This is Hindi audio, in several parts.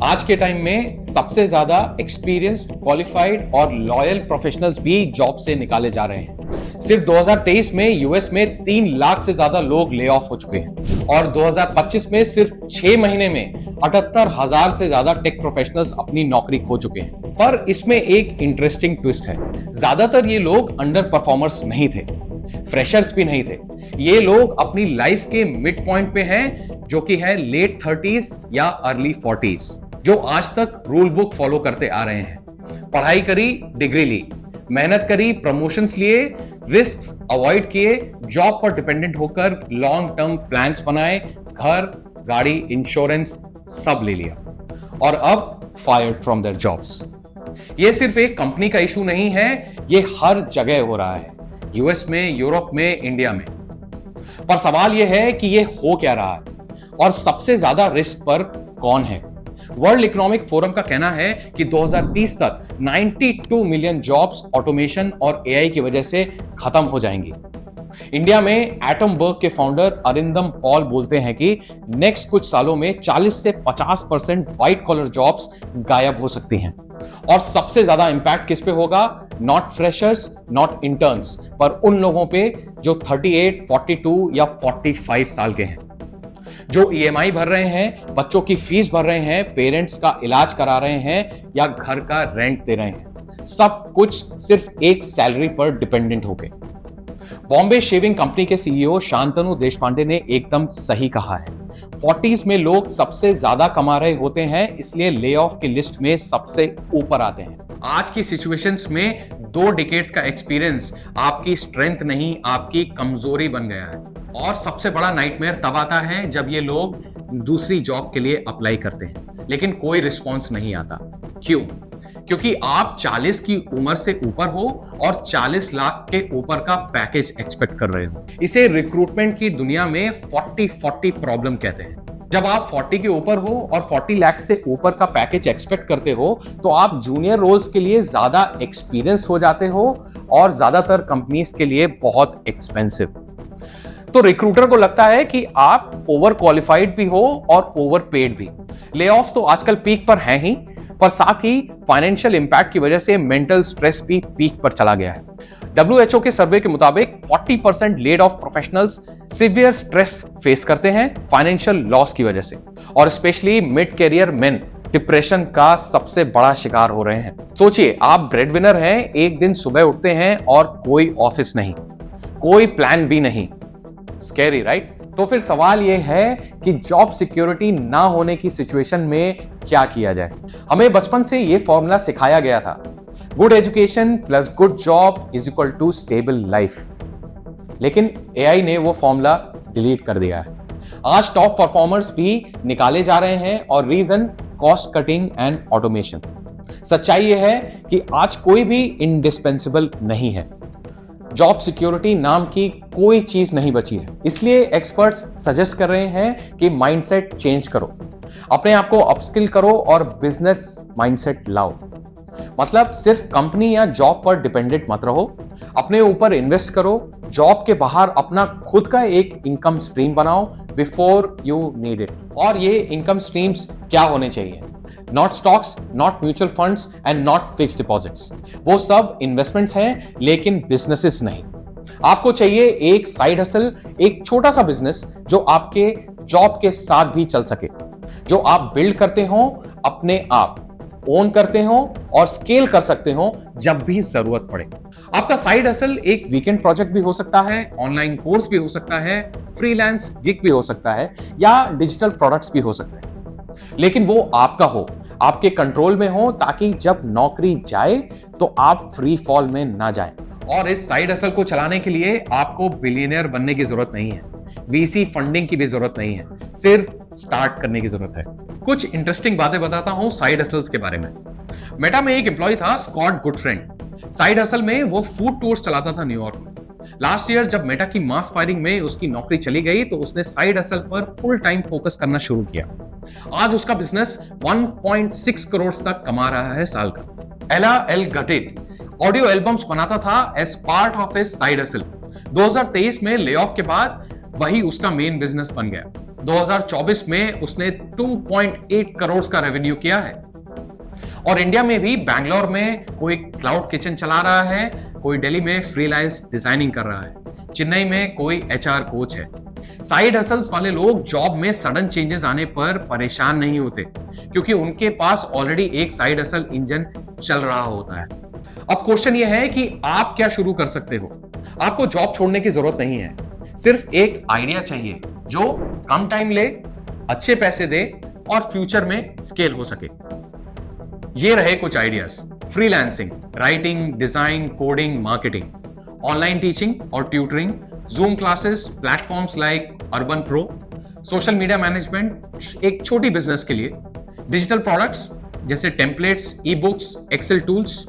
आज के टाइम में सबसे ज्यादा एक्सपीरियंस, क्वालिफाइड और लॉयल प्रोफेशनल्स भी जॉब से निकाले जा रहे हैं। सिर्फ 2023 में यूएस में 3 लाख से ज्यादा लोग ले ऑफ हो चुके हैं और 2025 में सिर्फ 6 महीने में 78,000 से ज्यादा टेक प्रोफेशनल्स अपनी नौकरी खो चुके हैं। पर इसमें एक इंटरेस्टिंग ट्विस्ट है। ज्यादातर ये लोग अंडर परफॉर्मर्स नहीं थे, फ्रेशर्स भी नहीं थे। ये लोग अपनी लाइफ के मिड पॉइंट पे हैं, जो कि है लेट 30s या अर्ली 40s, जो आज तक रूल बुक फॉलो करते आ रहे हैं। पढ़ाई करी, डिग्री ली, मेहनत करी, प्रमोशंस लिए, रिस्क अवॉइड किए, जॉब पर डिपेंडेंट होकर लॉन्ग टर्म प्लान्स बनाए, घर, गाड़ी, इंश्योरेंस सब ले लिया और अब फायर्ड फ्रॉम देयर जॉब्स। ये सिर्फ एक कंपनी का इशू नहीं है, ये हर जगह हो रहा है, यूएस में, यूरोप में, इंडिया में। पर सवाल यह है कि ये हो क्या रहा है और सबसे ज्यादा रिस्क पर कौन है। वर्ल्ड इकोनॉमिक फोरम का कहना है कि 2030 तक 92 मिलियन जॉब्स ऑटोमेशन और एआई की वजह से खत्म हो जाएंगी। इंडिया में एटम वर्क के फाउंडर अरिंदम पॉल बोलते हैं कि नेक्स्ट कुछ सालों में 40 से 50% व्हाइट कॉलर जॉब्स गायब हो सकती हैं। और सबसे ज्यादा इंपैक्ट किस पे होगा? नॉट फ्रेशर्स, नॉट इंटर्न्स, पर उन लोगों पे जो 38, 42 या 45 साल के हैं, जो ईएमआई भर रहे हैं, बच्चों की फीस भर रहे हैं, पेरेंट्स का इलाज करा रहे हैं या घर का रेंट दे रहे हैं। सब कुछ सिर्फ एक सैलरी पर डिपेंडेंट होके। बॉम्बे शेविंग कंपनी के सीईओ शांतनु देशपांडे ने एकदम सही कहा है। 40s में लोग सबसे ज्यादा कमा रहे होते हैं, इसलिए ले ऑफ की लिस्ट में सबसे ऊपर आते हैं। आज की सिचुएशंस में 2 डिकेड्स का एक्सपीरियंस आपकी स्ट्रेंथ नहीं, आपकी कमजोरी बन गया है। और सबसे बड़ा नाइटमेयर तब आता है जब ये लोग दूसरी जॉब के लिए अप्लाई करते हैं लेकिन कोई रिस्पॉन्स नहीं आता। क्यों? क्योंकि आप 40 की उम्र से ऊपर हो और 40 लाख के ऊपर का पैकेज एक्सपेक्ट कर रहे हो। इसे रिक्रूटमेंट की दुनिया में 40-40 प्रॉब्लम कहते हैं। जब आप 40 के ऊपर हो और 40 लाख से ऊपर का पैकेज एक्सपेक्ट करते हो तो आप जूनियर रोल्स के लिए ज्यादा एक्सपीरियंस हो जाते हो और ज्यादातर कंपनीज के लिए बहुत एक्सपेंसिव। तो रिक्रूटर को लगता है कि आप ओवर क्वालिफाइड भी हो और ओवर पेड भी। ले ऑफ्स तो आजकल पीक पर हैं ही, पर साथ ही फाइनेंशियल इंपैक्ट की वजह से मेंटल स्ट्रेस भी पीक पर चला गया है। WHO के सर्वे के मुताबिक 40% laid off professionals severe stress face करते हैं फाइनेंशियल लॉस की वजह से, और specially mid career men depression का सबसे बड़ा शिकार हो रहे हैं। सोचिए, आप ब्रेड विनर हैं, एक दिन सुबह उठते हैं और कोई ऑफिस नहीं, कोई प्लान भी नहीं। Scary, right? तो फिर सवाल यह है कि जॉब सिक्योरिटी ना होने की सिचुएशन में क्या किया जाए। हमें बचपन से यह फॉर्मूला सिखाया गया था, good education plus good job is equal to stable life. लेकिन एआई ने वो फॉर्मूला डिलीट कर दिया है। आज टॉप परफॉर्मर्स भी निकाले जा रहे हैं और reason cost cutting and automation. सच्चाई यह है कि आज कोई भी इंडिस्पेंसिबल नहीं है। जॉब सिक्योरिटी नाम की कोई चीज नहीं बची है। इसलिए एक्सपर्ट्स सजेस्ट कर रहे हैं कि माइंडसेट चेंज करो, अपने आप को अपस्किल करो और बिजनेस माइंडसेट लाओ। मतलब सिर्फ कंपनी या जॉब पर डिपेंडेंट मत रहो, अपने ऊपर इन्वेस्ट करो, जॉब के बाहर अपना खुद का एक इनकम स्ट्रीम बनाओ बिफोर यू नीड इट। और ये इनकम स्ट्रीम्स क्या होने चाहिए? Not stocks, not mutual funds and not fixed deposits. वो सब इन्वेस्टमेंट्स हैं लेकिन बिजनेसेस नहीं। आपको चाहिए एक साइड हसल, एक छोटा सा बिजनेस जो आपके जॉब के साथ भी चल सके, जो आप बिल्ड करते हो, अपने आप ओन करते हो और स्केल कर सकते हो जब भी जरूरत पड़े। आपका साइड हसल एक वीकेंड प्रोजेक्ट भी हो सकता है, ऑनलाइन कोर्स भी हो सकता है, फ्रीलांस गिग भी हो सकता है या डिजिटल प्रोडक्ट्स भी हो सकते हैं। लेकिन वो आपका हो, आपके कंट्रोल में हो, ताकि जब नौकरी जाए तो आप फ्री फॉल में ना जाएं। और इस साइड हसल को चलाने के लिए आपको बिलियनियर बनने की जरूरत नहीं है, वीसी फंडिंग की भी जरूरत नहीं है, सिर्फ स्टार्ट करने की जरूरत है। कुछ इंटरेस्टिंग बातें बताता हूं साइड हसल्स के बारे में। मेटा में एक एम्प्लॉय था, स्कॉट गुडफ्रेंड। साइड हसल में वो फूड टूर्स चलाता था न्यूयॉर्क में। लास्ट ईयर जब मेटा की मास फायरिंग में उसकी नौकरी चली गई तो उसने साइड हसल पर फुल टाइम फोकस करना शुरू किया। आज उसका बिजनेस 1.6 करोड़ तक कमा रहा है साल का। एला एल गटेट ऑडियो एल्बम्स बनाता था as part of his side hustle. 2023 में ले ऑफ के बाद वही उसका मेन बिजनेस बन गया। 2024 में उसने 2.8 करोड़ का रेवेन्यू किया है। और इंडिया में भी बैंगलोर में कोई क्लाउड किचन चला रहा है, कोई दिल्ली में फ्रीलांस डिजाइनिंग कर रहा है, चेन्नई में कोई एचआर कोच है। साइड हसल्स वाले लोग जॉब में सडन चेंजेस आने पर परेशान नहीं होते, क्योंकि उनके पास ऑलरेडी एक साइड हसल इंजन चल रहा होता है। अब क्वेश्चन यह है कि आप क्या शुरू कर सकते हो। आपको जॉब छोड़ने की जरूरत नहीं है, सिर्फ एक आइडिया चाहिए जो कम टाइम ले, अच्छे पैसे दे और फ्यूचर में स्केल हो सके। ये रहे कुछ ideas: freelancing, writing, design, coding, marketing, online teaching और tutoring, zoom classes, platforms like urban pro, social media management एक छोटी बिजनेस के लिए, डिजिटल प्रोडक्ट्स जैसे templates, ebooks, excel tools,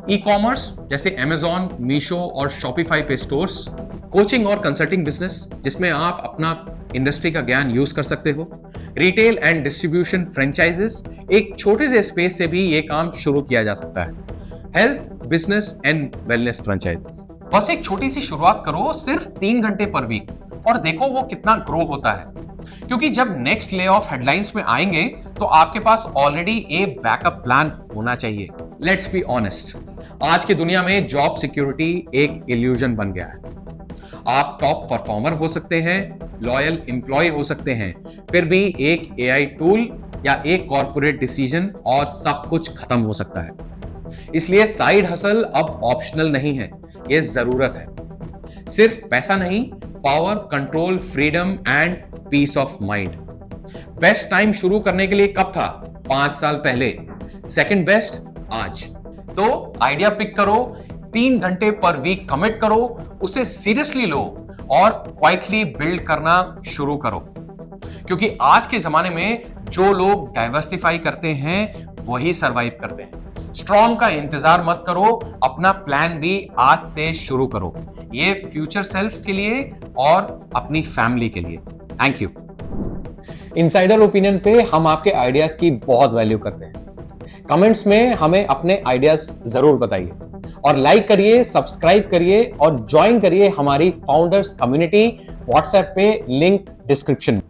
ecommerce जैसे अमेजॉन, मीशो और शॉपिफाई पे स्टोर्स, कोचिंग और कंसल्टिंग बिजनेस जिसमें आप अपना इंडस्ट्री का ज्ञान यूज कर सकते हो, रिटेल एंड डिस्ट्रीब्यूशन फ्रेंचाइजेस, एक छोटे से स्पेस से भी ये काम शुरू किया जा सकता है, health, business and wellness franchises. बस एक छोटी सी शुरुआत करो, सिर्फ 3 घंटे पर वीक, और देखो वो कितना ग्रो होता है। क्योंकि जब नेक्स्ट ले ऑफ हेडलाइंस में आएंगे तो आपके पास ऑलरेडी एक बैकअप प्लान होना चाहिए। लेट्स बी ऑनेस्ट, आज की दुनिया में जॉब सिक्योरिटी एक इल्यूजन बन गया है। आप टॉप परफॉर्मर हो सकते हैं, लॉयल एम्प्लॉय हो सकते हैं, फिर भी एक एआई टूल या एक कॉर्पोरेट डिसीजन और सब कुछ खत्म हो सकता है। इसलिए साइड हसल अब ऑप्शनल नहीं है, यह जरूरत है। सिर्फ पैसा नहीं, power, control, freedom and peace of mind. Best time शुरू करने के लिए कब था? 5 साल पहले। सेकंड बेस्ट आज। तो आइडिया पिक करो, 3 घंटे पर वीक कमिट करो, उसे सीरियसली लो और क्वाइटली बिल्ड करना शुरू करो। क्योंकि आज के जमाने में जो लोग डाइवर्सिफाई करते हैं वही सरवाइव करते हैं। स्ट्रॉन्ग का इंतजार मत करो, अपना प्लान भी आज से शुरू करो। ये फ्यूचर सेल्फ के लिए और अपनी फैमिली के लिए। Thank you. इनसाइडर ओपिनियन पे हम आपके आइडियाज की बहुत वैल्यू करते हैं। कमेंट्स में हमें अपने आइडियाज जरूर बताइए और लाइक करिए, सब्सक्राइब करिए और ज्वाइन करिए हमारी फाउंडर्स कम्युनिटी। व्हाट्सएप पे लिंक डिस्क्रिप्शन में।